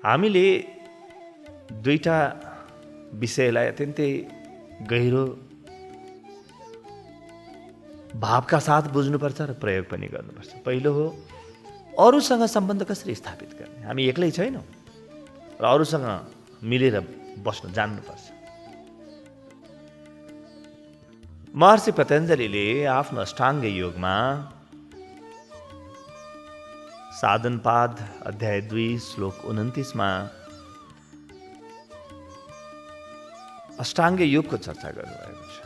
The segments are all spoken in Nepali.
हामीले दुईटा विषयलाई अत्यन्तै गहिरो भावका साथ बुझ्नुपर्छ र प्रयोग पनि गर्नुपर्छ। पहिलो हो अरूसँग सम्बन्ध कसरी स्थापित गर्ने। हामी एक्लै छैनौँ र अरूसँग मिलेर बस्न जान्नुपर्छ। महर्षि पतञ्जलिले आफ्नो अष्टाङ्ग योगमा साधनपाद अध्याय 2 श्लोक 29 मा अष्टाङ्ग योगको चर्चा गर्नुभएको छ।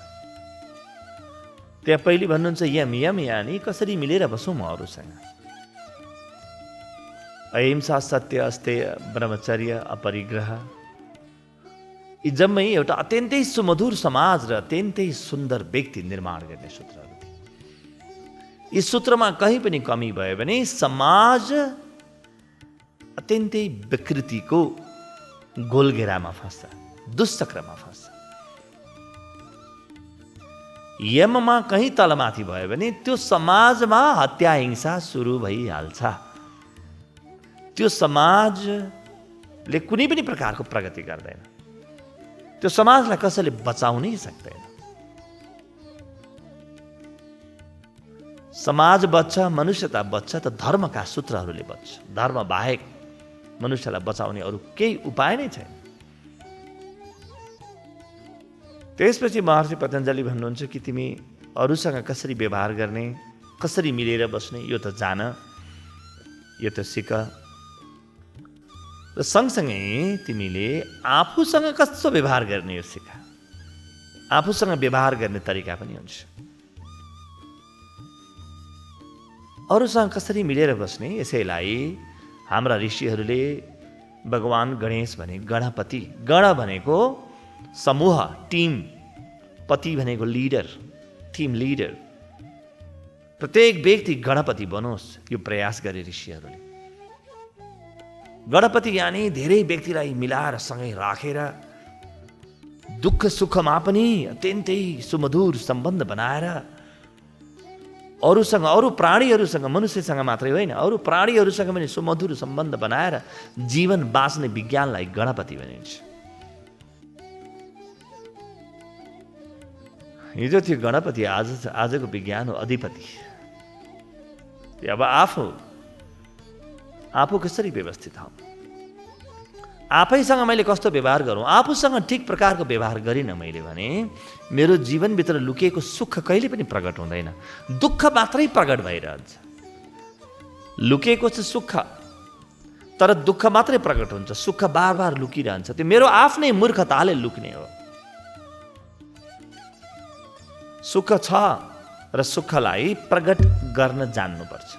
त्यहाँ पहिले भन्नुहुन्छ यम यम यानी कसरी मिलेर बसौँ म अरूसँग। अहिंसा, सत्य, अस्तेय, ब्रह्मचर्य, अपरिग्रह, यी जम्मै एउटा अत्यन्तै सुमधुर समाज र अत्यन्तै सुन्दर व्यक्ति निर्माण गर्ने सूत्रहरू थिए। यी सूत्रमा कहीँ पनि कमी भयो भने समाज अत्यन्तै विकृतिको गोलघेरामा फस्छ, दुष्चक्रमा फस्छ। यममा कहीँ तलमाथि भयो भने त्यो समाजमा हत्या हिंसा सुरु भइहाल्छ। त्यो समाजले कुनै पनि प्रकारको प्रगति गर्दैन। त्यो समाजलाई कसैले बचाउनै सक्दैन। समाज बच्छ, मनुष्यता बच्छ त धर्मका सूत्रहरूले बच्छ। धर्म बाहेक मनुष्यलाई बचाउने अरू केही उपाय नै छैन। त्यसपछि महर्षि पतञ्जलि भन्नुहुन्छ कि तिमी अरूसँग कसरी व्यवहार गर्ने, कसरी मिलेर बस्ने, यो त जान, यो त सिक। र सँगसँगै तिमीले आफूसँग कस्तो व्यवहार गर्ने यो सिक। आफूसँग व्यवहार गर्ने तरिका पनि हुन्छ। अरूसँग कसरी मिलेर बस्ने, यसैलाई हाम्रा ऋषिहरूले भगवान गणेश भने गणपति। गण भनेको समूह, टिम, पति भनेको लिडर, टिम लिडर। प्रत्येक व्यक्ति गणपति बनोस्, यो प्रयास गरे ऋषिहरूले। गणपति यानी धेरै व्यक्तिलाई मिलाएर सँगै राखेर दुःख सुखमा पनि अत्यन्तै सुमधुर सम्बन्ध बनाएर अरूसँग, अरू प्राणीहरूसँग, मनुष्यसँग मात्रै होइन, अरू प्राणीहरूसँग पनि सुमधुर सम्बन्ध बनाएर जीवन बाँच्ने विज्ञानलाई गणपति भनिन्छ। हिजो थियो गणपति, आजको विज्ञान हो अधिपति। अब आफू कसरी व्यवस्थित हौ, आफैसँग मैले कस्तो व्यवहार गरौँ। आफूसँग ठिक प्रकारको व्यवहार गरिनँ मैले भने मेरो जीवनभित्र लुकिएको सुख कहिले पनि प्रकट हुँदैन, दुःख मात्रै प्रकट भइरहन्छ। लुकिएको छ सुख, तर दुःख मात्रै प्रकट हुन्छ, सुख बार बार लुकिरहन्छ। त्यो मेरो आफ्नै मूर्खताले लुक्ने हो। सुख छ र सुखलाई प्रकट गर्न जान्नुपर्छ।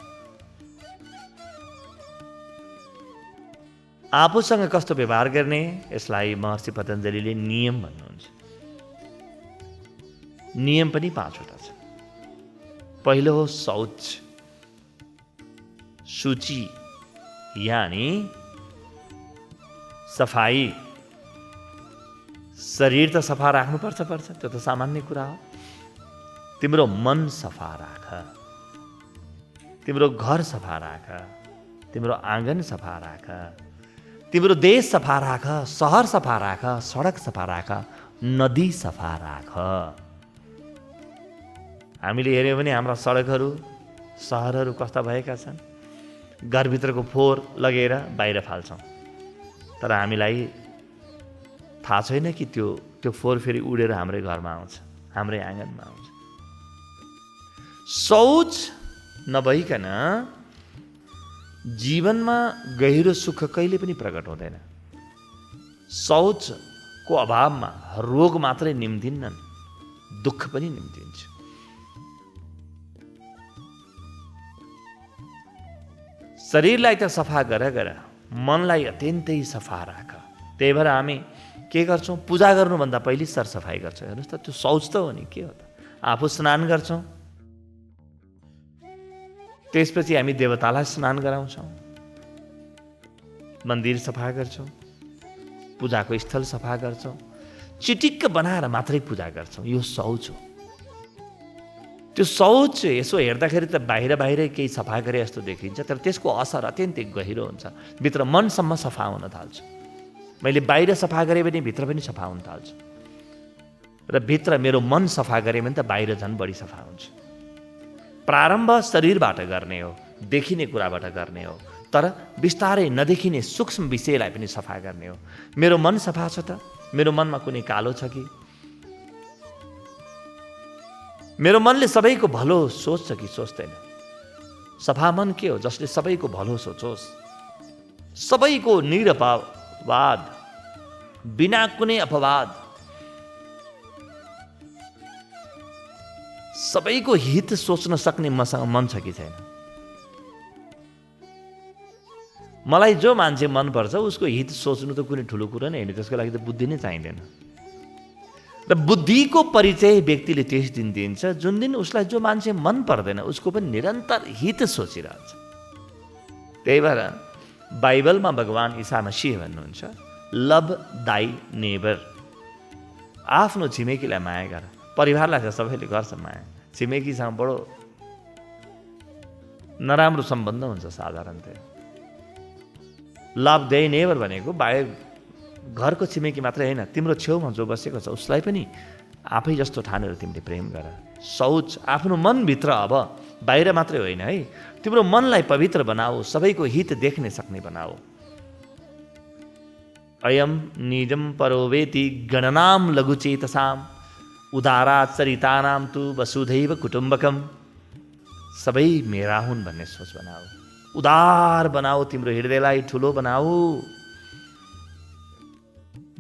आफूसँग कस्तो व्यवहार गर्ने, यसलाई महर्षि पतञ्जलिले नियम भन्नुहुन्छ। नियम पनि 5 वटा छ। पहिलो हो शौच, शुचि यानी सफाई। शरीर त सफा राख्नुपर्छ, त्यो त सामान्य कुरा हो। तिम्रो मन सफा राख, तिम्रो घर सफा राख, तिम्रो आँगन सफा राख, तिम्रो देश सफा राख, सहर सफा राख, सडक सफा राख, नदी सफा राख। हामीले हेऱ्यौँ भने हाम्रा सडकहरू, सहरहरू कस्ता भएका छन्। घरभित्रको फोहोर लगेर बाहिर फाल्छौँ, तर हामीलाई थाहा छैन कि त्यो फोहोर फेरि उडेर हाम्रै घरमा आउँछ, हाम्रै आँगनमा आउँछ। शौच नभइकन जीवनमा गहिरो सुख कहिले पनि प्रकट हुँदैन। शौचको अभावमा रोग मात्रै निम्तिन्नन्, दुःख पनि निम्तिन्छ। शरीरलाई त सफा गर, मनलाई अत्यन्तै सफा राख। त्यही भएर हामी के गर्छौँ, पूजा गर्नुभन्दा पहिले सरसफाइ गर्छौँ। हेर्नुहोस् त, त्यो शौच त हो नि, के हो त। आफू स्नान गर्छौँ, त्यसपछि हामी देवतालाई स्नान गराउँछौँ, मन्दिर सफा गर्छौँ, पूजाको स्थल सफा गर्छौँ, चिटिक्क बनाएर मात्रै पूजा गर्छौँ। यो शौच हो। त्यो शौच यसो हेर्दाखेरि त बाहिर बाहिरै केही सफा गरे जस्तो देखिन्छ, तर त्यसको असर अत्यन्तै गहिरो हुन्छ, भित्र मनसम्म सफा हुन थाल्छ। मैले बाहिर सफा गरेँ भने भित्र पनि सफा हुन थाल्छ, र भित्र मेरो मन सफा गरेँ भने त बाहिर झन् बढी सफा हुन्छ। प्रारम्भ शरीरबाट गर्ने हो, देखिने कुराबाट गर्ने हो, तर बिस्तारै नदेखिने सूक्ष्म विषयलाई पनि सफा गर्ने हो। मेरो मन सफा छ त? मेरो मनमा कुनै कालो छ कि? मेरो मनले सबैको भलो सोच्छ कि सोच्दैन? सफा मन के हो? जसले सबैको भलो सोचोस्, सबैको निरपवाद, बिना कुनै अपवाद, सबैको हित सोच्न सक्ने मसँग मन छ कि छैन? मलाई जो मान्छे मनपर्छ उसको हित सोच्नु त कुनै ठुलो कुरो नै होइन, त्यसको लागि त बुद्धि नै चाहिँदैन। र बुद्धिको परिचय व्यक्तिले त्यस दिन दिन्छ जुन दिन उसलाई जो मान्छे मन पर्दैन उसको पनि निरन्तर हित सोचिरहन्छ। त्यही भएर बाइबलमा भगवान ईसा मसीह भन्नुहुन्छ, लभ दाई नेबर, आफ्नो छिमेकीलाई माया गर। परिवारलाई त सबैले गर्छ माया, छिमेकीसँग बडो नराम्रो सम्बन्ध हुन्छ साधारणतया। लभ दाई नेबर भनेको बाहिर घरको छिमेकी मात्रै होइन, तिम्रो छेउमा जो बसेको छ उसलाई पनि आफै जस्तो ठानेर तिमीले प्रेम गर। शौच आफ्नो मनभित्र, अब बाहिर मात्रै होइन है, तिम्रो मनलाई पवित्र बनाऊ, सबैको हित देख्ने सक्ने बनाऊ। अयम निजम परोवेति गणनाम लघुचेतसाम उदारा चरितानाम तु वसुधैव कुटुम्बकम। सबै मेरा हुन् भन्ने सोच बनाऊ, उदार बनाऊ, तिम्रो हृदयलाई ठुलो बनाऊ।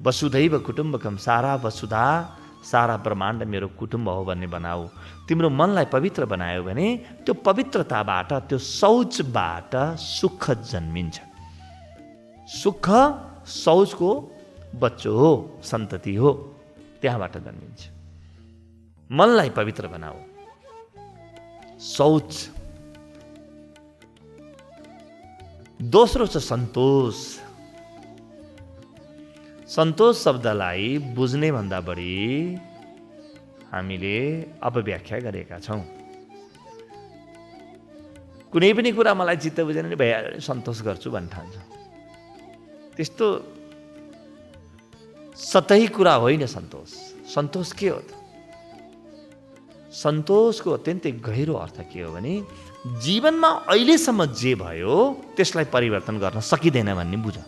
वसुधैव कुटुम्बकम, सारा वसुधा, सारा ब्रह्माण्ड मेरो कुटुम्ब हो भन्ने बनाऊ। तिम्रो मनलाई पवित्र बनायो भने त्यो पवित्रताबाट, त्यो शौचबाट सुख जन्मिन्छ। सुख शौचको बच्चो हो, सन्तति हो, त्यहाँबाट जन्मिन्छ। मनलाई पवित्र बनाऊ। शौच। दोस्रो छ सन्तोष। सन्तोष शब्दलाई बुझ्ने भन्दा बढी हामीले अपव्याख्या गरेका छौँ। कुनै पनि कुरा मलाई चित्त बुझेन भने भइहाल्यो, सन्तोष गर्छु भन्न ठान्छ। त्यस्तो सतही कुरा होइन सन्तोष। सन्तोष के हो त? सन्तोषको अत्यन्तै गहिरो अर्थ के हो भने जीवनमा अहिलेसम्म जे भयो त्यसलाई परिवर्तन गर्न सकिँदैन भन्ने बुझ।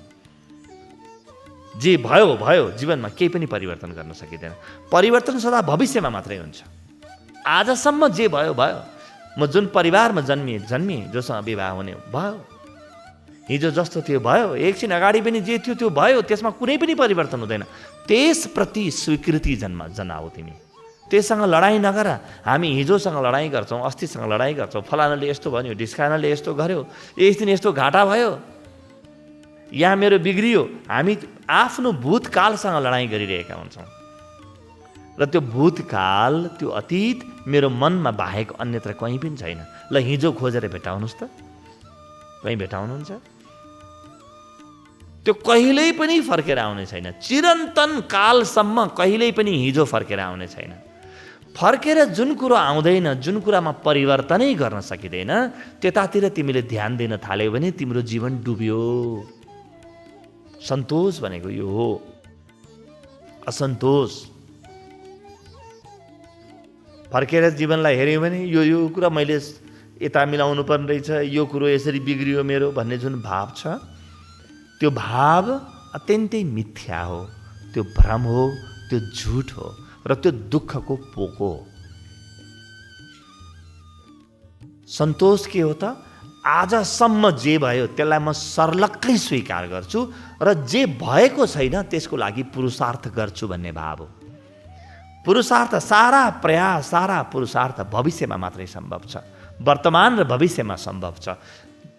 जे भयो भयो, जीवनमा केही पनि परिवर्तन गर्न सकिँदैन। परिवर्तन सदा भविष्यमा मात्रै हुन्छ। आजसम्म जे भयो भयो। म जुन परिवारमा जन्मिएँ, जोसँग विवाह हुने भयो, हिजो जस्तो थियो भयो, एकछिन अगाडि पनि जे थियो त्यो भयो, त्यसमा कुनै पनि परिवर्तन हुँदैन। त्यसप्रति स्वीकृति जनाऊ तिमी। त्यससँग लडाइँ नगर। हामी हिजोसँग लडाइँ गर्छौँ, अस्तिसँग लडाइँ गर्छौँ, फलानाले यस्तो भन्यो, ढिस्कानाले यस्तो गर्यो, एक दिन यस्तो घाटा भयो, यहाँ मेरो बिग्रियो। हामी आफ्नो भूतकालसँग लडाइँ गरिरहेका हुन्छौँ, र त्यो भूतकाल, त्यो अतीत मेरो मनमा बाहेक अन्यत्र कहीँ पनि छैन। ल हिजो खोजेर भेटाउनुहोस् त, कहीँ भेटाउनुहुन्छ? त्यो कहिल्यै पनि फर्केर आउने छैन। चिरन्तन कालसम्म कहिल्यै पनि हिजो फर्केर आउने छैन। फर्केर जुन कुरो आउँदैन, जुन कुरामा परिवर्तनै गर्न सकिँदैन, त्यतातिर तिमीले ध्यान दिन थाल्यौ भने तिम्रो जीवन डुब्यो। सन्तोष भनेको यो हो। असन्तोष। फर्केर जीवनलाई हेऱ्यौँ भने यो कुरा मैले यता मिलाउनु पर्ने रहेछ, यो कुरो यसरी बिग्रियो मेरो भन्ने जुन भाव छ, त्यो भाव अत्यन्तै मिथ्या हो, त्यो भ्रम हो, त्यो झुट हो, र त्यो दुःखको पोको हो। सन्तोष के हो त? आजसम्म जे भयो त्यसलाई म सर्लक्कै स्वीकार गर्छु, र जे भएको छैन त्यसको लागि पुरुषार्थ गर्छु भन्ने भाव हो। पुरुषार्थ, सारा प्रयास, सारा पुरुषार्थ भविष्यमा मात्रै सम्भव छ, वर्तमान र भविष्यमा सम्भव छ।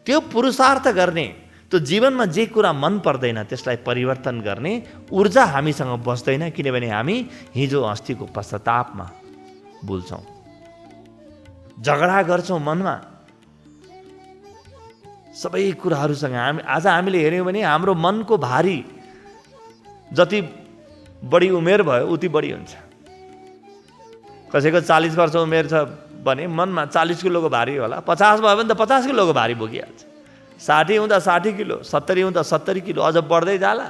त्यो पुरुषार्थ गर्ने, त्यो जीवनमा जे कुरा मन पर्दैन त्यसलाई परिवर्तन गर्ने ऊर्जा हामीसँग बस्दैन, किनभने हामी हिजो अस्तिको पश्चातापमा भुल्छौँ, झगडा गर्छौँ मनमा सबै कुराहरूसँग। आज हामीले हेऱ्यौँ भने हाम्रो मनको भारी जति बढी उमेर भयो उति बढी हुन्छ। कसैको 40 वर्ष उमेर छ, भने मनमा 40 किलोको भारी होला, 50 भयो भने त 50 किलोको भारी बोकिहाल्छ, 60 हुँदा 60 किलो, 70 हुँदा 70 किलो, अझ बढ्दै जाला।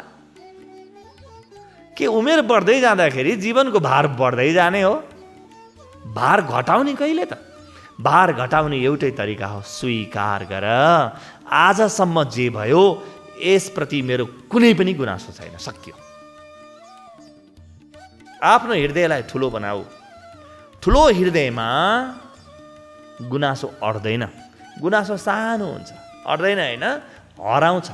के उमेर बढ्दै जाँदाखेरि जीवनको भार बढ्दै जाने हो? भार घटाउने कहिले त? भार घटाउने एउटै तरिका हो, स्वीकार गर। आजसम्म जे भयो यसप्रति मेरो कुनै पनि गुनासो छैन, सक्यो। आफ्नो हृदयलाई ठुलो बनाऊ। ठुलो हृदयमा गुनासो अड्दैन। गुनासो सानो हुन्छ, अड्दैन होइन, हराउँछ।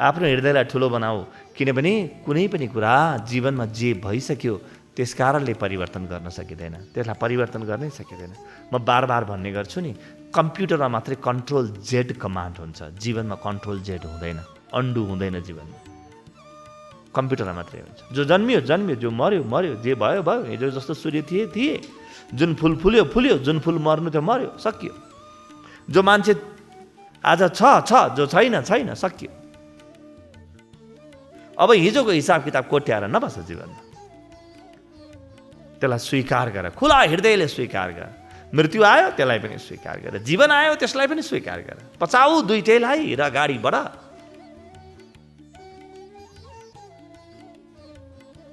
आफ्नो हृदयलाई ठुलो बनाऊ, किनभने कुनै पनि कुरा जीवनमा जे भइसक्यो त्यस कारणले परिवर्तन गर्न सकिँदैन, त्यसलाई परिवर्तन गर्नै सकिँदैन। म बार बार भन्ने गर्छु नि, कम्प्युटरमा मात्रै Ctrl+Z कमान्ड हुन्छ, जीवनमा Ctrl+Z हुँदैन, अन्डु हुँदैन जीवनमा, कम्प्युटरमा मात्रै हुन्छ। जो जन्मियो जन्मियो, जो मर्यो मर्यो, जे भयो भयो। हिजो जस्तो सूर्य थिए थिए, जुन फुल फुल्यो फुल्यो, जुन फुल मर्नु थियो मर्यो, सकियो। जो मान्छे आज छ छ, जो छैन छैन, सकियो। अब हिजोको हिसाब किताब कोट्याएर नबस जीवनमा, त्यसलाई स्वीकार गर, खुला हृदयले स्वीकार गर। मृत्यु आयो त्यसलाई पनि स्वीकार गर, जीवन आयो त्यसलाई पनि स्वीकार गर। पचाऊ दुईटैलाई र अगाडि बढ।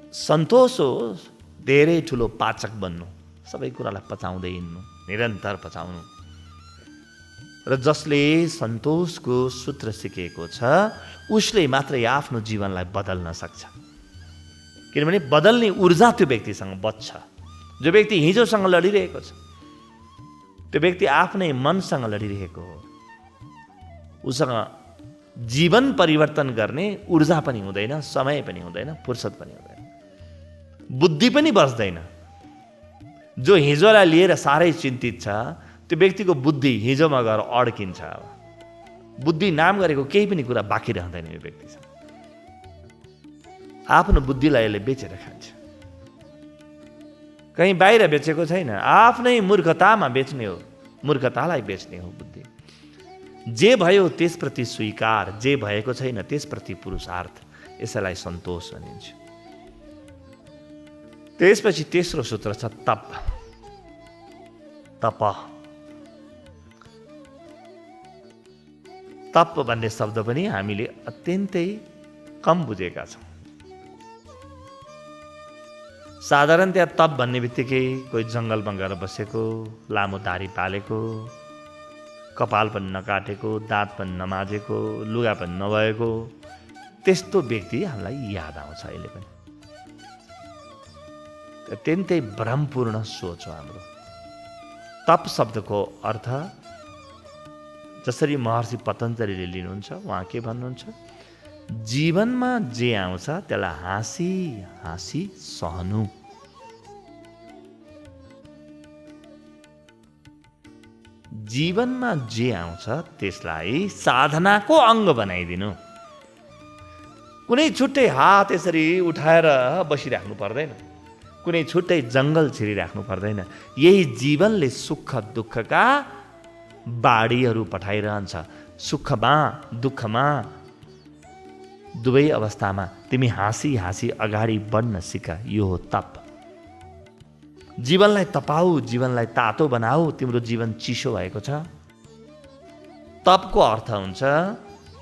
सन्तोष हो धेरै ठुलो पाचक बन्नु, सबै कुरालाई पचाउँदै हिँड्नु, निरन्तर पचाउनु। र जसले सन्तोषको सूत्र सिकेको छ उसले मात्रै आफ्नो जीवनलाई बदल्न सक्छ, किनभने बदल्ने ऊर्जा त्यो व्यक्तिसँग बच्छ। जो व्यक्ति हिजोसँग लडिरहेको छ त्यो व्यक्ति आफ्नै मनसँग लडिरहेको हो। उसँग जीवन परिवर्तन गर्ने ऊर्जा पनि हुँदैन, समय पनि हुँदैन, फुर्सद पनि हुँदैन, बुद्धि पनि बस्दैन। जो हिजोलाई लिएर साह्रै चिन्तित छ त्यो व्यक्तिको बुद्धि हिजोमा गएर अड्किन्छ। बुद्धि नाम गरेको केही पनि कुरा बाँकी रहँदैन यो व्यक्तिसँग। आफ्नो बुद्धिलाई यसले बेचेर खान्छ, कहीँ बाहिर बेचेको छैन, आफ्नै मूर्खतामा बेच्ने हो, मूर्खतालाई बेच्ने हो बुद्धि। जे भयो त्यसप्रति स्वीकार, जे भएको छैन त्यसप्रति पुरुषार्थ, यसैलाई सन्तोष भनिन्छ। त्यसपछि तेस्रो सूत्र छ तप। तप तप भन्ने शब्द पनि हामीले अत्यन्तै कम बुझेका छौँ। साधारणतया तप भन्ने बित्तिकै कोही जङ्गलमा गएर बसेको, लामो दाढी पालेको, कपाल पनि नकाटेको, दाँत पनि नमाजेको, लुगा पनि नभएको, त्यस्तो व्यक्ति हामीलाई याद आउँछ अहिले पनि। अत्यन्तै भ्रमपूर्ण सोच हो हाम्रो। तप शब्दको अर्थ जसरी महर्षि पतञ्जलिले लिनुहुन्छ, उहाँ के भन्नुहुन्छ, जीवनमा जे आउँछ त्यसलाई हाँसी हाँसी सहनु। जीवनमा जे आउँछ त्यसलाई साधनाको अङ्ग बनाइदिनु। कुनै छुट्टै हात यसरी उठाएर बसिराख्नु पर्दैन, कुनै छुट्टै जङ्गल छिरिराख्नु पर्दैन। यही जीवनले सुख दुःखका बाढीहरू पठाइरहन्छ। सुखमा दुःखमा दुवै अवस्थामा तिमी हाँसी हाँसी अगाडि बढ्न सिक, यो हो तप। जीवनलाई तपाऊ, जीवनलाई तातो बनाऊ। तिम्रो जीवन चिसो भएको छ, तपको अर्थ हुन्छ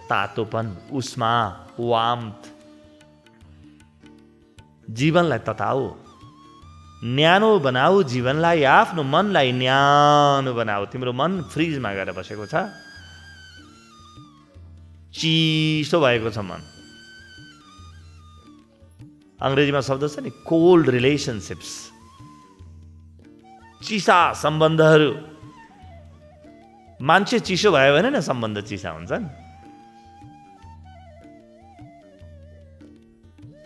तातोपन, उष्मा, वार्मथ। जीवनलाई तताऊ, न्यानो बनाऊ जीवनलाई, आफ्नो मनलाई न्यानो बनाऊ। तिम्रो मन फ्रिजमा गएर बसेको छ, चिसो भएको छ मन। अङ्ग्रेजीमा शब्द छ नि कोल्ड रिलेसनसिप्स, चिसा सम्बन्धहरू। मान्छे चिसो भयो भने न सम्बन्ध चिसा हुन्छन्।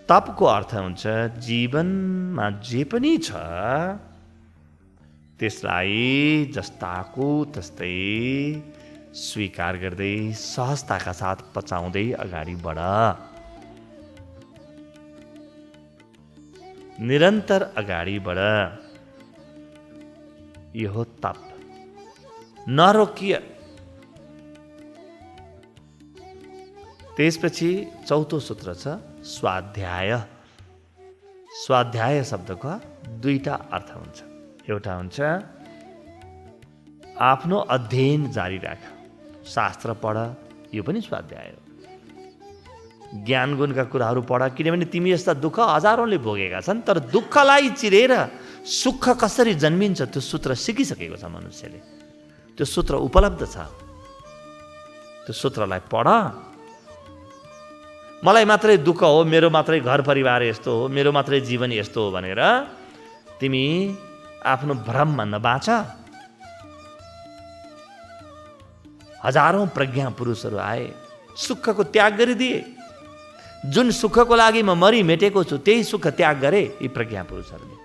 तपको अर्थ हुन्छ जीवनमा जे पनि छ त्यसलाई जस्ताको तस्तै स्वीकार गर्दै सहजताका साथ पचाउँदै अगाडि बढ। निरन्तर अगाडि बढ, यो हो तप। नरोकिए। त्यसपछि चौथो सूत्र छ स्वाध्याय। स्वाध्याय शब्दको दुईटा अर्थ हुन्छ। एउटा हुन्छ आफ्नो अध्ययन जारी राख, शास्त्र पढ, यो पनि स्वाध्याय हो। ज्ञान गुणका कुराहरू पढ, किनभने तिमी यस्ता दुःख हजारौँले भोगेका छन्, तर दुःखलाई चिरेर सुख कसरी जन्मिन्छ त्यो सूत्र सिकिसकेको छ मनुष्यले। त्यो सूत्र उपलब्ध छ, त्यो सूत्रलाई पढ। मलाई मात्रै दुःख हो, मेरो मात्रै घर परिवार यस्तो हो, मेरो मात्रै जीवन यस्तो हो भनेर तिमी आफ्नो भ्रममा नबाँच। हजारौं प्रज्ञा पुरुषहरू आए, सुखको त्याग गरिदिए। जुन सुखको लागि म मरि मेटेको छु त्यही सुख त्याग गरे यी प्रज्ञा पुरुषहरूले।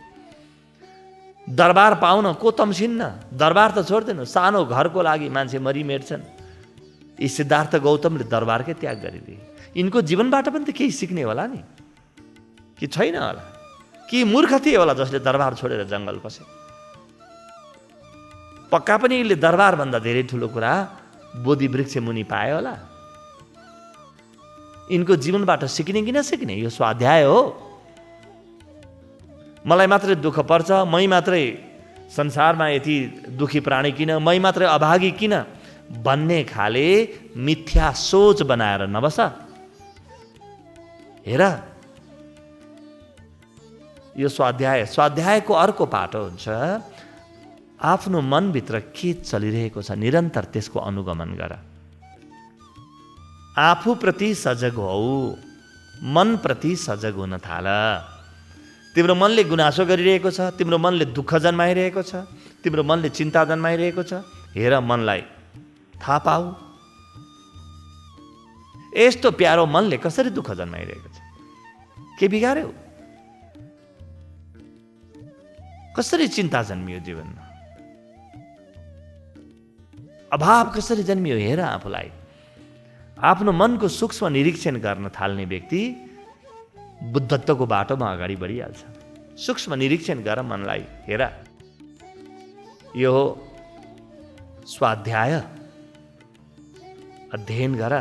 दरबार पाउन को तम्सिन्न, दरबार त छोड्दैन, सानो घरको लागि मान्छे मरि मेट्छन्। यी सिद्धार्थ गौतमले दरबारकै त्याग गरिदिए। यिनको जीवनबाट पनि त केही सिक्ने होला नि, कि छैन होला? कि मूर्ख थिए होला जसले दरबार छोडेर जङ्गल पसे? पक्का पनि यिनले दरबारभन्दा धेरै ठुलो कुरा बोधि वृक्ष मुनि पाए होला। यिनको जीवनबाट सिक्ने कि नसिक्ने यो स्वाध्याय हो। मलाई मात्रै दुःख पर्छ, मै मात्रै संसारमा यति दुखी प्राणी किन, मै मात्रै अभागी किन भन्ने खाले मिथ्या सोच बनाएर नबस। हेर, यो स्वाध्यायको अर्को पाटो हुन्छ आफ्नो मनभित्र के चलिरहेको छ निरन्तर त्यसको अनुगमन गर। आफूप्रति सजग हौ, मनप्रति सजग हुन थाल। तिम्रो मनले गुनासो गरिरहेको छ, तिम्रो मनले दुःख जन्माइरहेको छ, तिम्रो मनले चिन्ता जन्माइरहेको छ, हेर मनलाई थाहा पाऊ। यस्तो प्यारो मनले कसरी दुःख जन्माइरहेको छ? के बिगार्यो? कसरी चिन्ता जन्मियो जीवनमा? अभाव कसरी जन्मियो? हेर आफूलाई। आफ्नो मनको सूक्ष्म निरीक्षण गर्न थाल्ने व्यक्ति बुद्धत्वको बाटोमा अगाडि बढिहाल्छ। सूक्ष्म निरीक्षण गर मनलाई, हेर। यो हो स्वाध्याय, अध्ययन गर।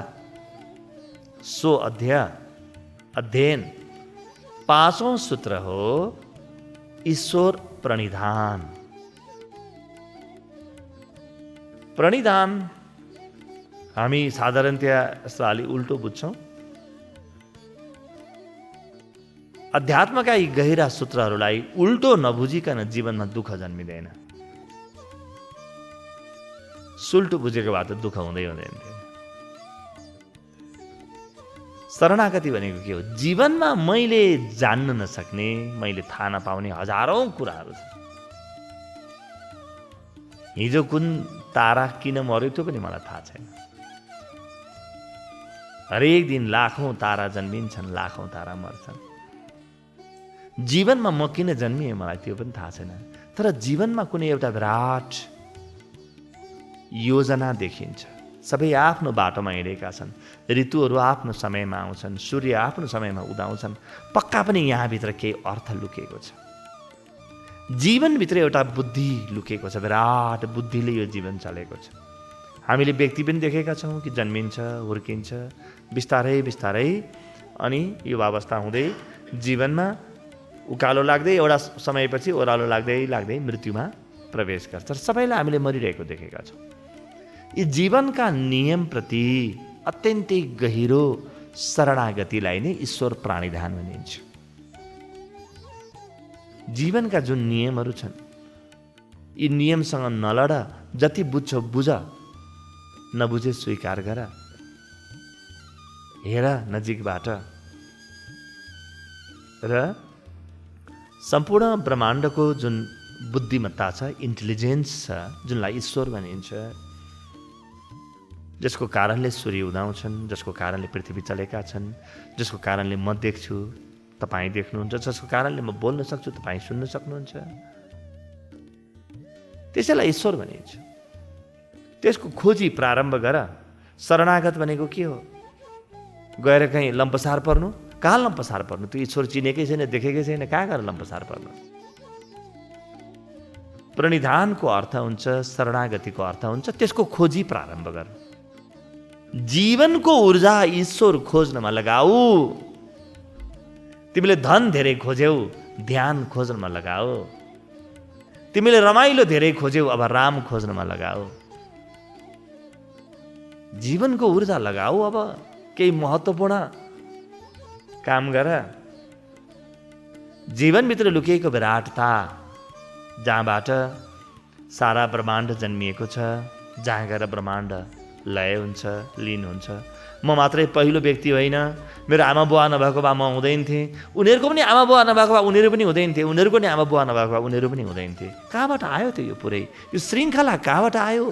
सो अध्ययन। पाँचौं सूत्र हो ईश्वर प्रणिधान। प्रणिधान हामी साधारणतया यसलाई अलि उल्टो बुझ्छौँ। अध्यात्मका यी गहिरा सूत्रहरूलाई उल्टो नबुझिकन जीवनमा दुःख जन्मिँदैन। सुल्टो बुझेको भए त दुःख हुँदै हुँदैन थियो। शरणागति भनेको के हो? जीवनमा मैले जान्न नसक्ने, मैले थाहा नपाउने हजारौं कुराहरू छन्। हिजो कुन तारा किन मर्यो त्यो पनि मलाई थाहा छैन। हरेक दिन लाखौं तारा जन्मिन्छन्, लाखौं तारा मर्छन्। जीवनमा म किन जन्मिएँ मलाई त्यो पनि थाहा छैन। तर जीवनमा कुनै एउटा विराट योजना देखिन्छ। सबै आफ्नो बाटोमा हिँडेका छन्। ऋतुहरू आफ्नो समयमा आउँछन्, सूर्य आफ्नो समयमा उदाउँछन्। पक्का पनि यहाँभित्र केही अर्थ लुकेको छ। जीवनभित्र एउटा बुद्धि लुकेको छ, विराट बुद्धिले यो जीवन चलेको छ। हामीले व्यक्ति पनि देखेका छौँ कि जन्मिन्छ, हुर्किन्छ, बिस्तारै बिस्तारै अनि युवावस्था हुँदै जीवनमा उकालो लाग्दै एउटा समयपछि ओह्रालो लाग्दै लाग्दै मृत्युमा प्रवेश गर्छ। सबैलाई हामीले मरिरहेको देखेका छौँ। यी जीवनका नियमप्रति अत्यन्तै गहिरो शरणागतिलाई नै ईश्वर प्राणिधान भनिन्छ। जीवनका जुन नियमहरू छन् यी नियमसँग नलड, जति बुझ्छौ बुझ, नबुझे स्वीकार गर। हेर नजिकबाट। र सम्पूर्ण ब्रह्माण्डको जुन बुद्धिमत्ता छ, इन्टेलिजेन्स छ, जुनलाई ईश्वर भनिन्छ, जसको कारणले सूर्य उदाउँछन्, जसको कारणले पृथ्वी चलेका छन्, जसको कारणले म देख्छु, तपाईँ देख्नुहुन्छ, जसको कारणले म बोल्न सक्छु, तपाईँ सुन्न सक्नुहुन्छ, त्यसैलाई ईश्वर भनिन्छ। त्यसको खोजी प्रारम्भ गर। शरणागत भनेको के हो? गएर कहीँ लम्पसार पर्नु? कहाँ लम्पसार पर्नु? त्यो ईश्वर चिनेकै छैन, देखेकै छैन, कहाँ गएर लम्पसार पर्नु? प्रणिधानको अर्थ हुन्छ, शरणागतिको अर्थ हुन्छ त्यसको खोजी प्रारम्भ गर। जीवनको ऊर्जा ईश्वर खोज्नमा लगाऊ। तिमीले धन धेरै खोज्यौ, ध्यान खोज्नमा लगाऊ। तिमीले रमाइलो धेरै खोज्यौ, अब राम खोज्नमा लगाऊ। जीवनको ऊर्जा लगाऊ, अब केही महत्त्वपूर्ण काम गर। जीवनभित्र लुकिएको विराटता, जहाँबाट सारा ब्रह्माण्ड जन्मिएको छ, जहाँ गएर ब्रह्माण्ड लय हुन्छ, लीन हुन्छ। म मात्रै पहिलो व्यक्ति होइन, मेरो आमा बुवा नभएको भए म हुँदैन थिएँ, उनीहरूको पनि आमा बुवा नभएको भए उनीहरू पनि हुँदैन थिए, उनीहरूको पनि आमा बुवा नभएको भए उनीहरू पनि हुँदैन थिए। कहाँबाट आयो त यो पुरै, यो श्रृङ्खला कहाँबाट आयो?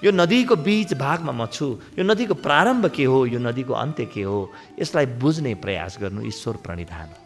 यो नदीको बीच भागमा म छु। यो नदीको प्रारम्भ के हो, यो नदीको अन्त्य के हो, यसलाई बुझ्ने प्रयास गर्नु ईश्वर प्रणिधान।